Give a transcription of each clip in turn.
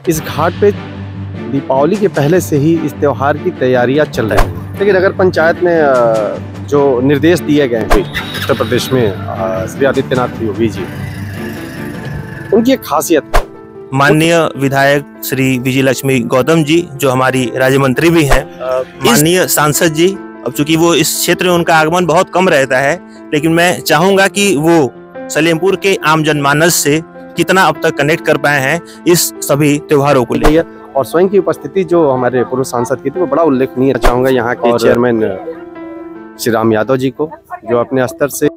इस घाट पे दीपावली के पहले से ही इस त्यौहार की तैयारियां चल रही हैं। लेकिन नगर पंचायत ने जो निर्देश दिए गए हैं उत्तर प्रदेश में श्री आदित्यनाथ योगी जी, उनकी एक खासियत है। माननीय विधायक श्री विजयलक्ष्मी गौतम जी जो हमारी राज्य मंत्री भी हैं, माननीय सांसद जी, अब चूंकि वो इस क्षेत्र में उनका आगमन बहुत कम रहता है, लेकिन मैं चाहूंगा कि वो सलेमपुर के आम जनमानस से कितना अब तक कनेक्ट कर पाए हैं इस सभी त्योहारों को लेकर। और स्वयं की उपस्थिति जो हमारे पूर्व सांसद की थी वो बड़ा उल्लेखनीय चाहूंगा यहाँ के चेयरमैन श्री राम यादव जी को, जो अपने स्तर से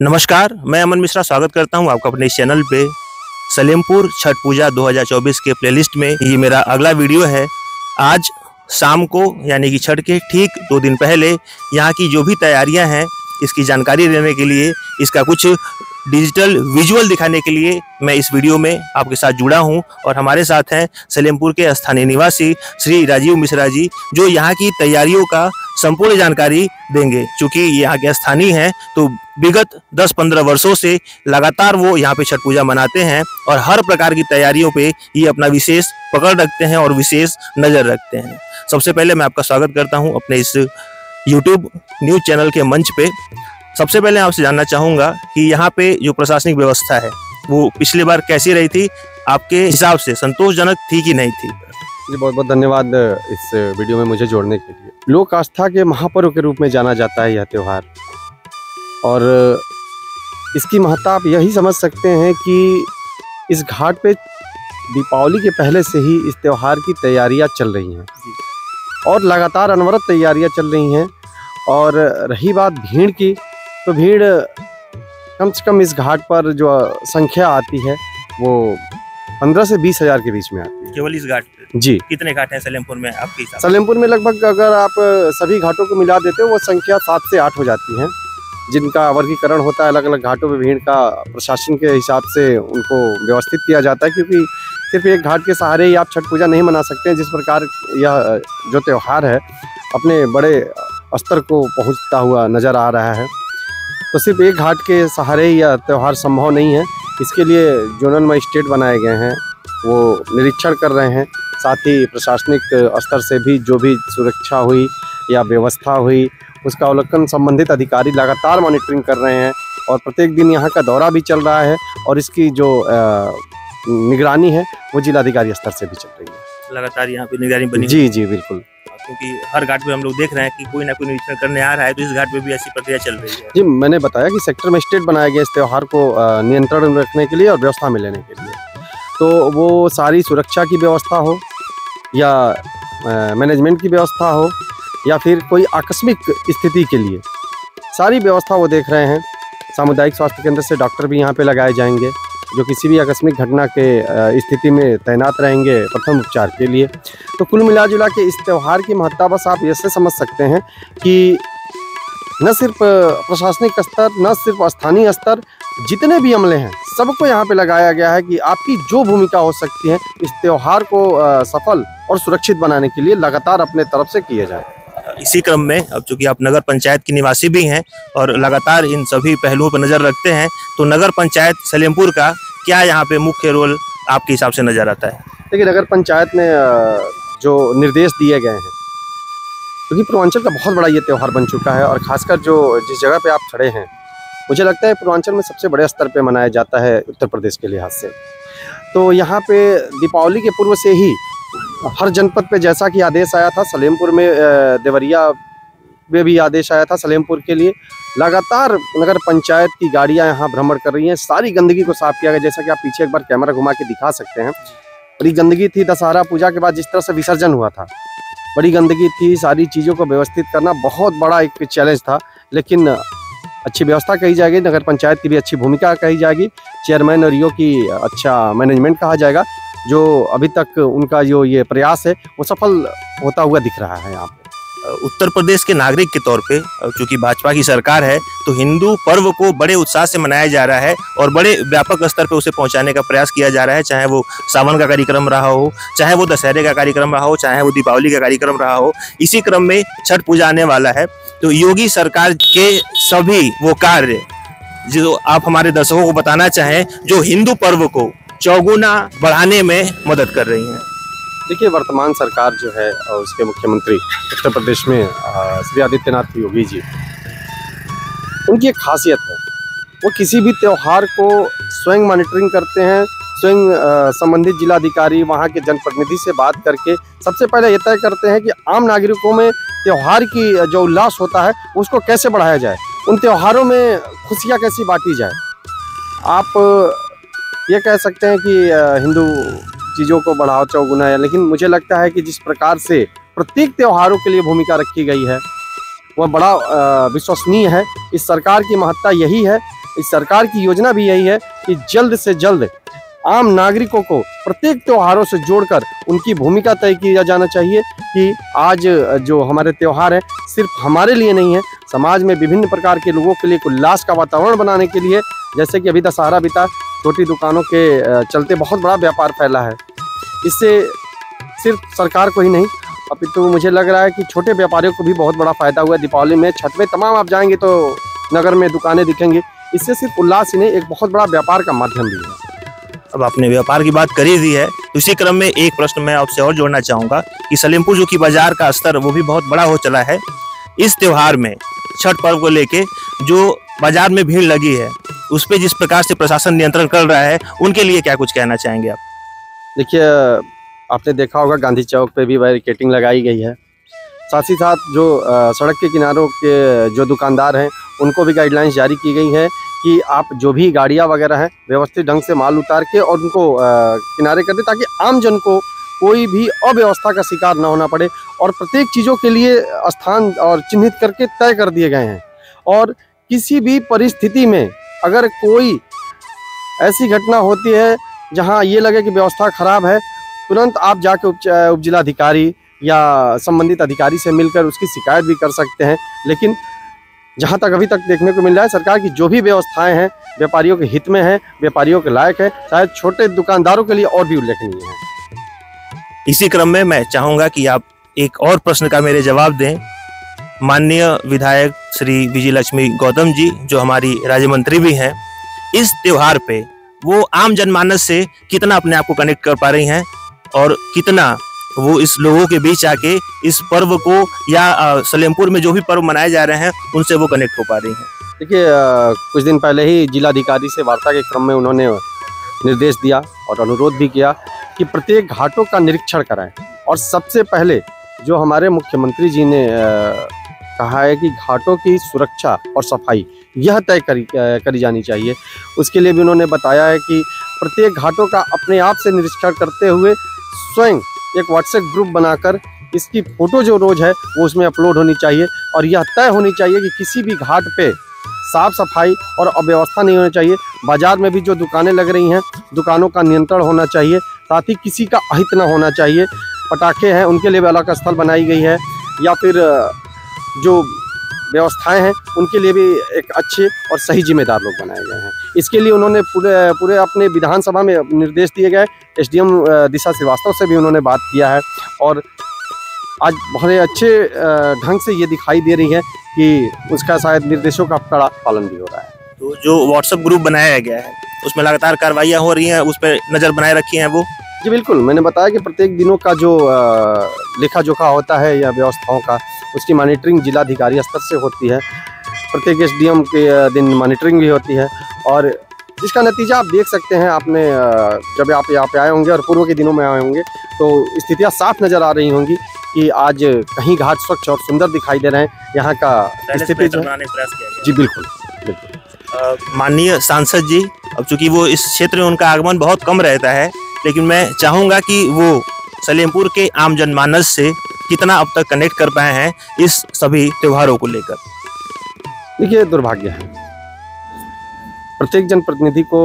नमस्कार, मैं अमन मिश्रा स्वागत करता हूं आपका अपने इस चैनल पे। सलेमपुर छठ पूजा 2024 के प्लेलिस्ट में ये मेरा अगला वीडियो है। आज शाम को यानी कि छठ के ठीक 2 दिन पहले यहाँ की जो भी तैयारियां हैं इसकी जानकारी देने के लिए, इसका कुछ डिजिटल विजुअल दिखाने के लिए मैं इस वीडियो में आपके साथ जुड़ा हूं। और हमारे साथ हैं सलेमपुर के स्थानीय निवासी श्री राजीव मिश्रा जी, जो यहाँ की तैयारियों का संपूर्ण जानकारी देंगे। चूँकि यहाँ के स्थानीय हैं तो विगत 10-15 वर्षों से लगातार वो यहाँ पे छठ पूजा मनाते हैं और हर प्रकार की तैयारियों पे ये अपना विशेष पकड़ रखते हैं और विशेष नज़र रखते हैं। सबसे पहले मैं आपका स्वागत करता हूँ अपने इस यूट्यूब न्यूज़ चैनल के मंच पे। सबसे पहले आपसे जानना चाहूँगा कि यहाँ पे जो प्रशासनिक व्यवस्था है वो पिछली बार कैसी रही थी, आपके हिसाब से संतोषजनक थी कि नहीं थी? जी बहुत बहुत धन्यवाद इस वीडियो में मुझे जोड़ने के लिए। लोक आस्था के महापर्व के रूप में जाना जाता है यह त्यौहार, और इसकी महत्ता आप यही समझ सकते हैं कि इस घाट पे दीपावली के पहले से ही इस त्यौहार की तैयारियां चल रही हैं और लगातार अनवरत तैयारियां चल रही हैं। और रही बात भीड़ की, तो भीड़ कम से कम इस घाट पर जो संख्या आती है वो 15 से 20 हज़ार के बीच में आती है। केवल इस घाट पे? जी। कितने घाट हैं सलेमपुर में आपके हिसाब से? सलेमपुर में लगभग अगर आप सभी घाटों को मिला देते हो वो संख्या 7 से 8 हो जाती है, जिनका वर्गीकरण होता है अलग अलग घाटों में। भीड़ का प्रशासन के हिसाब से उनको व्यवस्थित किया जाता है, क्योंकि सिर्फ एक घाट के सहारे ही आप छठ पूजा नहीं मना सकते हैं। जिस प्रकार यह जो त्यौहार है अपने बड़े स्तर को पहुंचता हुआ नज़र आ रहा है, तो सिर्फ एक घाट के सहारे ही यह त्यौहार संभव नहीं है। इसके लिए जोनल मजिस्ट्रेट बनाए गए हैं, वो निरीक्षण कर रहे हैं। साथ ही प्रशासनिक स्तर से भी जो भी सुरक्षा हुई या व्यवस्था हुई उसका अवलोकन संबंधित अधिकारी लगातार मॉनिटरिंग कर रहे हैं। और प्रत्येक दिन यहाँ का दौरा भी चल रहा है और इसकी जो निगरानी है वो जिलाधिकारी स्तर से भी चल रही है। लगातार यहाँ पे निगरानी बनी? जी बिल्कुल, क्योंकि हर घाट पे हम लोग देख रहे हैं कि कोई ना कोई निरीक्षण करने आ रहा है, तो इस घाट पे भी ऐसी प्रक्रिया चल रही है। जी, मैंने बताया कि सेक्टर मजिस्ट्रेट बनाया गया इस त्यौहार को नियंत्रण में रखने के लिए और व्यवस्था में लेने के लिए। तो वो सारी सुरक्षा की व्यवस्था हो या मैनेजमेंट की व्यवस्था हो या फिर कोई आकस्मिक स्थिति के लिए, सारी व्यवस्था वो देख रहे हैं। सामुदायिक स्वास्थ्य केंद्र से डॉक्टर भी यहाँ पे लगाए जाएंगे, जो किसी भी आकस्मिक घटना के स्थिति में तैनात रहेंगे प्रथम उपचार के लिए। तो कुल मिला जुला के इस त्यौहार की महत्ता बस आप ऐसे समझ सकते हैं कि न सिर्फ प्रशासनिक स्तर, न सिर्फ स्थानीय स्तर, जितने भी अमले हैं सबको यहाँ पे लगाया गया है कि आपकी जो भूमिका हो सकती है इस त्यौहार को सफल और सुरक्षित बनाने के लिए लगातार अपने तरफ से किए जाए। इसी क्रम में अब चूंकि आप नगर पंचायत की निवासी भी हैं और लगातार इन सभी पहलुओं पर नज़र रखते हैं, तो नगर पंचायत सलेमपुर का क्या यहाँ पे मुख्य रोल आपके हिसाब से नज़र आता है? देखिए, नगर पंचायत ने जो निर्देश दिए गए हैं, क्योंकि पूर्वांचल का बहुत बड़ा ये त्यौहार बन चुका है और खासकर जो जिस जगह पे आप खड़े हैं, मुझे लगता है पूर्वांचल में सबसे बड़े स्तर पे मनाया जाता है उत्तर प्रदेश के लिहाज से। तो यहाँ पे दीपावली के पूर्व से ही हर जनपद पे जैसा कि आदेश आया था, सलेमपुर में देवरिया में भी आदेश आया था सलेमपुर के लिए, लगातार नगर पंचायत की गाड़ियां यहाँ भ्रमण कर रही हैं। सारी गंदगी को साफ किया गया, जैसा कि आप पीछे एक बार कैमरा घुमा के दिखा सकते हैं। और ये गंदगी थी दशहरा पूजा के बाद जिस तरह से विसर्जन हुआ था, बड़ी गंदगी थी, सारी चीज़ों को व्यवस्थित करना बहुत बड़ा एक चैलेंज था। लेकिन अच्छी व्यवस्था कही जाएगी, नगर पंचायत की भी अच्छी भूमिका कही जाएगी, चेयरमैन और ईओ की अच्छा मैनेजमेंट कहा जाएगा। जो अभी तक उनका जो ये प्रयास है वो सफल होता हुआ दिख रहा है यहाँ पे। उत्तर प्रदेश के नागरिक के तौर पे चूंकि भाजपा की सरकार है तो हिंदू पर्व को बड़े उत्साह से मनाया जा रहा है और बड़े व्यापक स्तर पे उसे पहुंचाने का प्रयास किया जा रहा है, चाहे वो सावन का कार्यक्रम रहा हो, चाहे वो दशहरे का कार्यक्रम रहा हो, चाहे वो दीपावली का कार्यक्रम रहा हो। इसी क्रम में छठ पूजा आने वाला है, तो योगी सरकार के सभी वो कार्य जो आप हमारे दर्शकों को बताना चाहें जो हिंदू पर्व को चौगुना बढ़ाने में मदद कर रही हैं। देखिए, वर्तमान सरकार जो है और उसके मुख्यमंत्री उत्तर प्रदेश में श्री आदित्यनाथ योगी जी, उनकी एक खासियत है, वो किसी भी त्यौहार को स्वयं मॉनिटरिंग करते हैं, स्वयं संबंधित जिलाधिकारी वहाँ के जनप्रतिनिधि से बात करके सबसे पहले ये तय करते हैं कि आम नागरिकों में त्यौहार की जो उल्लास होता है उसको कैसे बढ़ाया जाए, उन त्योहारों में खुशियाँ कैसी बांटी जाए। आप ये कह सकते हैं कि हिंदू चीज़ों को बढ़ाओ चौगुना है, लेकिन मुझे लगता है कि जिस प्रकार से प्रत्येक त्योहारों के लिए भूमिका रखी गई है वह बड़ा विश्वसनीय है। इस सरकार की महत्ता यही है, इस सरकार की योजना भी यही है कि जल्द से जल्द आम नागरिकों को प्रत्येक त्योहारों से जोड़कर उनकी भूमिका तय किया जाना चाहिए कि आज जो हमारे त्यौहार हैं सिर्फ हमारे लिए नहीं है, समाज में विभिन्न प्रकार के लोगों के लिए उल्लास का वातावरण बनाने के लिए। जैसे कि अभी दशहरा बीता, छोटी दुकानों के चलते बहुत बड़ा व्यापार फैला है। इससे सिर्फ सरकार को ही नहीं अपितु मुझे लग रहा है कि छोटे व्यापारियों को भी बहुत बड़ा फ़ायदा हुआ है। दीपावली में, छठ में तमाम आप जाएंगे तो नगर में दुकानें दिखेंगी। इससे सिर्फ उल्लास ही नहीं, एक बहुत बड़ा व्यापार का माध्यम भी है। अब आपने व्यापार की बात कर ही दी है, तो इसी क्रम में एक प्रश्न मैं आपसे और जोड़ना चाहूँगा कि सलेमपुर जो कि बाजार का स्तर वो भी बहुत बड़ा हो चला है। इस त्यौहार में छठ पर्व को लेके जो बाजार में भीड़ लगी है उस पर जिस प्रकार से प्रशासन नियंत्रण कर रहा है, उनके लिए क्या कुछ कहना चाहेंगे आप? देखिए, आपने देखा होगा गांधी चौक पे भी बैरिकेडिंग लगाई गई है। साथ ही साथ जो सड़क के किनारों के जो दुकानदार हैं उनको भी गाइडलाइंस जारी की गई है कि आप जो भी गाड़ियां वगैरह हैं व्यवस्थित ढंग से माल उतार के और उनको किनारे कर दें, ताकि आम जन को कोई भी अव्यवस्था का शिकार ना होना पड़े। और प्रत्येक चीज़ों के लिए स्थान और चिन्हित करके तय कर दिए गए हैं। और किसी भी परिस्थिति में अगर कोई ऐसी घटना होती है जहां ये लगे कि व्यवस्था खराब है, तुरंत आप जाके उप जिलाधिकारी या संबंधित अधिकारी से मिलकर उसकी शिकायत भी कर सकते हैं। लेकिन जहां तक अभी तक देखने को मिल रहा है, सरकार की जो भी व्यवस्थाएं हैं व्यापारियों के हित में है, व्यापारियों के लायक है, शायद छोटे दुकानदारों के लिए और भी उल्लेखनीय है। इसी क्रम में मैं चाहूँगा कि आप एक और प्रश्न का मेरे जवाब दें। माननीय विधायक श्री विजयलक्ष्मी गौतम जी, जो हमारी राज्य मंत्री भी हैं, इस त्योहार पे वो आम जनमानस से कितना अपने आप को कनेक्ट कर पा रही हैं और कितना वो इस लोगों के बीच आके इस पर्व को या सलेमपुर में जो भी पर्व मनाए जा रहे हैं उनसे वो कनेक्ट हो पा रही हैं? देखिए, कुछ दिन पहले ही जिलाधिकारी से वार्ता के क्रम में उन्होंने निर्देश दिया और अनुरोध भी किया कि प्रत्येक घाटों का निरीक्षण कराएं। और सबसे पहले जो हमारे मुख्यमंत्री जी ने कहा है कि घाटों की सुरक्षा और सफाई यह तय करी जानी चाहिए। उसके लिए भी उन्होंने बताया है कि प्रत्येक घाटों का अपने आप से निरीक्षण करते हुए स्वयं एक व्हाट्सएप ग्रुप बनाकर इसकी फ़ोटो जो रोज़ है वो उसमें अपलोड होनी चाहिए। और यह तय होनी चाहिए कि किसी भी घाट पे साफ़ सफाई और अव्यवस्था नहीं होनी चाहिए। बाज़ार में भी जो दुकानें लग रही हैं, दुकानों का नियंत्रण होना चाहिए, साथ ही किसी का अहित न होना चाहिए। पटाखे हैं उनके लिए भी अलग स्थल बनाई गई है, या फिर जो व्यवस्थाएं हैं उनके लिए भी एक अच्छे और सही जिम्मेदार लोग बनाए गए हैं। इसके लिए उन्होंने पूरे अपने विधानसभा में निर्देश दिए गए। एसडीएम दिशा श्रीवास्तव से भी उन्होंने बात किया है और आज बहुत अच्छे ढंग से ये दिखाई दे रही है कि उसका शायद निर्देशों का कड़ा पालन भी हो रहा है। तो जो व्हाट्सएप ग्रुप बनाया गया है उसमें लगातार कार्रवाइयाँ हो रही हैं, उस पर नज़र बनाए रखी हैं वो? जी बिल्कुल, मैंने बताया कि प्रत्येक दिनों का जो लेखा जोखा होता है या व्यवस्थाओं का, उसकी मॉनिटरिंग जिलाधिकारी स्तर से होती है। प्रत्येक एसडीएम के दिन मॉनिटरिंग भी होती है और जिसका नतीजा आप देख सकते हैं। आपने जब आप यहाँ पे आए होंगे और पूर्व के दिनों में आए होंगे तो स्थितियाँ साफ नज़र आ रही होंगी कि आज कहीं घाट स्वच्छ और सुंदर दिखाई दे रहे हैं। यहाँ का स्थिति जो जी बिल्कुल बिल्कुल। माननीय सांसद जी, अब चूँकि वो इस क्षेत्र में उनका आगमन बहुत कम रहता है, लेकिन मैं चाहूँगा कि वो सलेमपुर के आम जनमानस से कितना अब तक कनेक्ट कर पाए हैं इस सभी त्योहारों को लेकर? देखिए, दुर्भाग्य है। प्रत्येक जनप्रतिनिधि को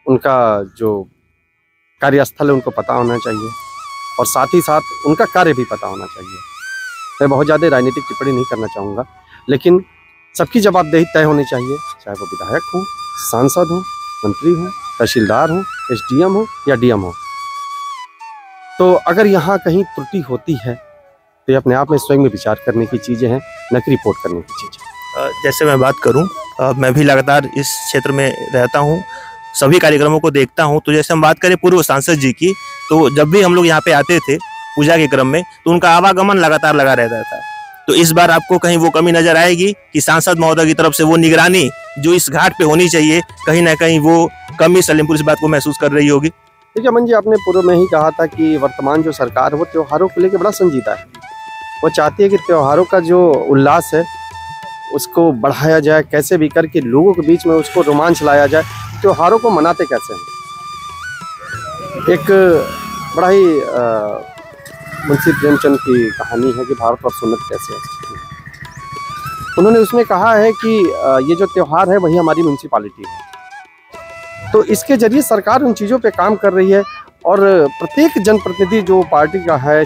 उनका जो कार्यस्थल है उनको पता होना चाहिए और साथ ही साथ उनका कार्य भी पता होना चाहिए। मैं बहुत ज़्यादा राजनीतिक टिप्पणी नहीं करना चाहूँगा, लेकिन सबकी जवाबदेही तय होनी चाहिए, चाहे वो विधायक हो, सांसद हो, मंत्री हो, तहसीलदार हो, एसडीएम हो या डीएम हो। तो अगर यहाँ कहीं त्रुटि होती है तो ये अपने आप में स्वयं में विचार करने की चीज़ें हैं, न कि रिपोर्ट करने की चीज़ें। जैसे मैं बात करूं, मैं भी लगातार इस क्षेत्र में रहता हूं, सभी कार्यक्रमों को देखता हूं। तो जैसे हम बात करें पूर्व सांसद जी की, तो जब भी हम लोग यहाँ पे आते थे पूजा के क्रम में, तो उनका आवागमन लगातार लगा रहता था। तो इस बार आपको कहीं वो कमी नजर आएगी कि सांसद महोदय की तरफ से वो निगरानी जो इस घाट पे होनी चाहिए, कहीं ना कहीं वो कमी सलेमपुर इस बात को महसूस कर रही होगी? देखिए अमन जी, आपने पूर्व में ही कहा था कि वर्तमान जो सरकार है वो त्योहारों को लेकर बड़ा संजीदा है। वो चाहती है कि त्योहारों का जो उल्लास है उसको बढ़ाया जाए, कैसे भी करके लोगों के बीच में उसको रोमांच लाया जाए। त्योहारों को मनाते कैसे हैं? एक बड़ा ही मुंशी प्रेमचंद की कहानी है कि भारत और सुन्नत कैसे हो सकती है। उन्होंने उसमें कहा है कि ये जो त्यौहार है वही हमारी म्यूनसिपालिटी है। तो इसके जरिए सरकार उन चीज़ों पे काम कर रही है और प्रत्येक जनप्रतिनिधि जो पार्टी का है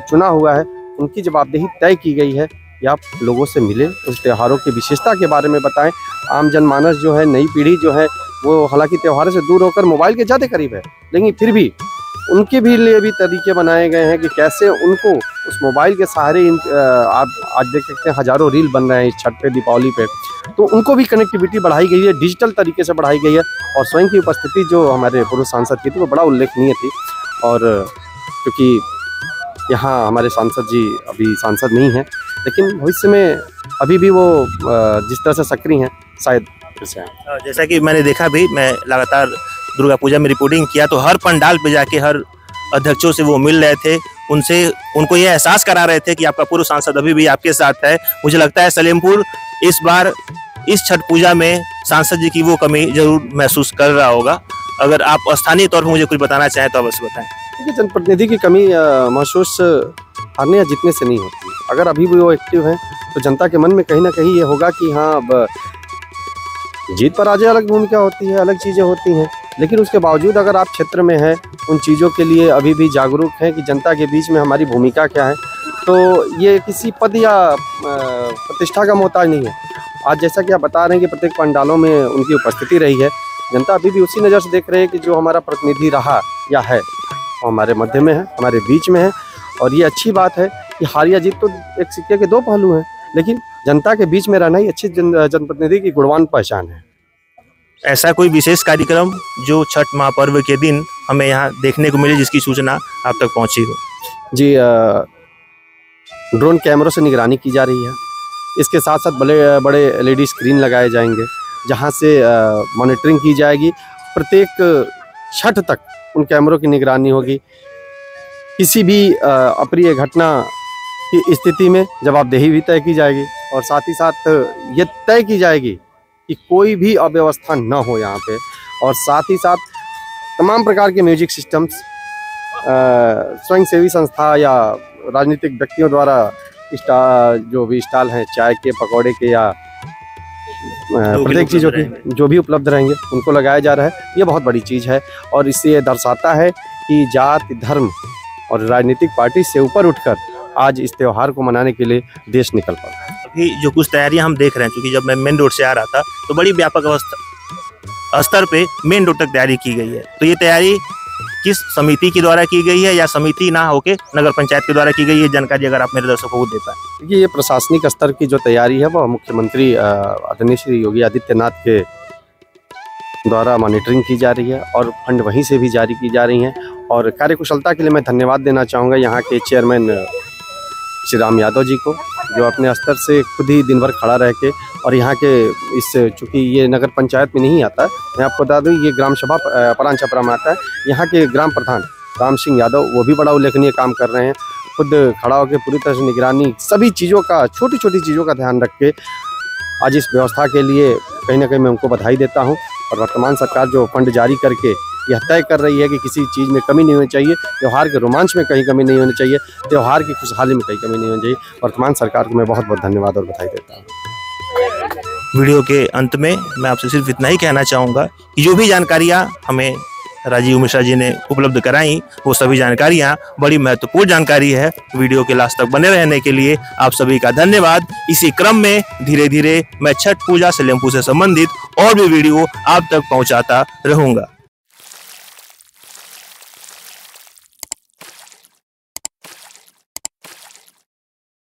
चुना हुआ है, उनकी जवाबदेही तय की गई है कि आप लोगों से मिलें, उस त्योहारों की विशेषता के बारे में बताएं। आम जनमानस जो है, नई पीढ़ी जो है, वो हालांकि त्योहारों से दूर होकर मोबाइल के ज़्यादा करीब है, लेकिन फिर भी उनके भी लिए भी तरीके बनाए गए हैं कि कैसे उनको उस मोबाइल के सहारे आप आज देख सकते हैं हज़ारों रील बन रहे हैं इस छठ पे, दीपावली पे। तो उनको भी कनेक्टिविटी बढ़ाई गई है, डिजिटल तरीके से बढ़ाई गई है। और स्वयं की उपस्थिति जो हमारे पूर्व सांसद की थी वो बड़ा उल्लेखनीय थी। और क्योंकि यहाँ हमारे सांसद जी अभी सांसद नहीं हैं, लेकिन भविष्य में अभी भी वो जिस तरह से सक्रिय हैं, शायद फिर से आएँ। जैसा कि मैंने देखा भी, मैं लगातार दुर्गा पूजा में रिपोर्टिंग किया, तो हर पंडाल पे जाके हर अध्यक्षों से वो मिल रहे थे, उनको ये एहसास करा रहे थे कि आपका पूर्व सांसद अभी भी आपके साथ है। मुझे लगता है सलेमपुर इस बार इस छठ पूजा में सांसद जी की वो कमी जरूर महसूस कर रहा होगा। अगर आप स्थानीय तौर पर मुझे कुछ बताना चाहें तो अवश्य बताएं। देखिए, जनप्रतिनिधि की कमी महसूस हारने या जीतने से नहीं होती। अगर अभी भी वो एक्टिव हैं तो जनता के मन में कहीं ना कहीं ये होगा कि हाँ, अब जीत पराजय अलग भूमिका होती है, अलग चीज़ें होती हैं, लेकिन उसके बावजूद अगर आप क्षेत्र में हैं, उन चीज़ों के लिए अभी भी जागरूक हैं कि जनता के बीच में हमारी भूमिका क्या है, तो ये किसी पद या प्रतिष्ठा का मोहताज नहीं है। आज जैसा कि आप बता रहे हैं कि प्रत्येक पंडालों में उनकी उपस्थिति रही है, जनता अभी भी उसी नज़र से देख रही है कि जो हमारा प्रतिनिधि रहा या है वो हमारे मध्य में है, हमारे बीच में है। और ये अच्छी बात है कि हार या जीत तो एक सिक्के के दो पहलू हैं, लेकिन जनता के बीच में रहना ही अच्छी जनप्रतिनिधि की गुणवान पहचान है। ऐसा कोई विशेष कार्यक्रम जो छठ महापर्व के दिन हमें यहाँ देखने को मिले जिसकी सूचना आप तक पहुँची हो? जी, ड्रोन कैमरों से निगरानी की जा रही है। इसके साथ साथ बड़े बड़े LED स्क्रीन लगाए जाएंगे जहाँ से मॉनिटरिंग की जाएगी। प्रत्येक छठ तक उन कैमरों की निगरानी होगी। किसी भी अप्रिय घटना की स्थिति में जवाबदेही भी तय की जाएगी और साथ ही साथ ये तय की जाएगी कि कोई भी अव्यवस्था न हो यहाँ पे। और साथ ही साथ तमाम प्रकार के म्यूजिक सिस्टम्स स्वयंसेवी संस्था या राजनीतिक व्यक्तियों द्वारा जो भी स्टॉल हैं, चाय के, पकौड़े के या प्रत्येक चीज़ों की जो भी उपलब्ध रहेंगे उनको लगाया जा रहा है। ये बहुत बड़ी चीज़ है और इससे ये दर्शाता है कि जाति, धर्म और राजनीतिक पार्टी से ऊपर उठकर आज इस त्यौहार को मनाने के लिए देश निकल पड़ा है। अभी जो कुछ तैयारियां हम देख रहे हैं, क्योंकि जब मैं मेन रोड से आ रहा था तो बड़ी व्यापक स्तर पे मेन रोड तक तैयारी की गई है। तो ये तैयारी किस समिति के द्वारा की गई है या समिति ना होके नगर पंचायत के द्वारा की गई है, जानकारी अगर आप मेरे दर्शकों को दे पाएं? देखिए, ये प्रशासनिक स्तर की जो तैयारी है वो मुख्यमंत्री आदरणीय श्री योगी आदित्यनाथ के द्वारा मॉनिटरिंग की जा रही है और फंड वहीं से भी जारी की जा रही हैं। और कार्यकुशलता के लिए मैं धन्यवाद देना चाहूँगा यहाँ के चेयरमैन श्री राम यादव जी को, जो अपने स्तर से खुद ही दिन भर खड़ा रह के और यहाँ के चूँकि ये नगर पंचायत में नहीं आता, मैं आपको बता दूँ ये ग्राम सभा परान छपरा में आता है। यहाँ के ग्राम प्रधान राम सिंह यादव वो भी बड़ा उल्लेखनीय काम कर रहे हैं, खुद खड़ा होकर पूरी तरह से निगरानी, सभी चीज़ों का, छोटी छोटी चीज़ों का ध्यान रख के आज इस व्यवस्था के लिए कहीं ना कहीं मैं उनको बधाई देता हूँ। और वर्तमान सरकार जो फंड जारी करके यह तय कर रही है कि किसी चीज़ में कमी नहीं होनी चाहिए, त्यौहार के रोमांच में कहीं कमी नहीं होनी चाहिए, त्यौहार की खुशहाली में कहीं कमी नहीं होनी चाहिए। वर्तमान सरकार को मैं बहुत बहुत धन्यवाद और बधाई देता हूँ। वीडियो के अंत में मैं आपसे सिर्फ इतना ही कहना चाहूँगा कि जो भी जानकारियाँ हमें राजीव मिश्रा जी ने उपलब्ध कराई, वो सभी जानकारियाँ बड़ी महत्वपूर्ण जानकारी है। वीडियो के लास्ट तक बने रहने के लिए आप सभी का धन्यवाद। इसी क्रम में धीरे धीरे मैं छठ पूजा सलेमपुर से संबंधित और भी वीडियो आप तक पहुँचाता रहूँगा।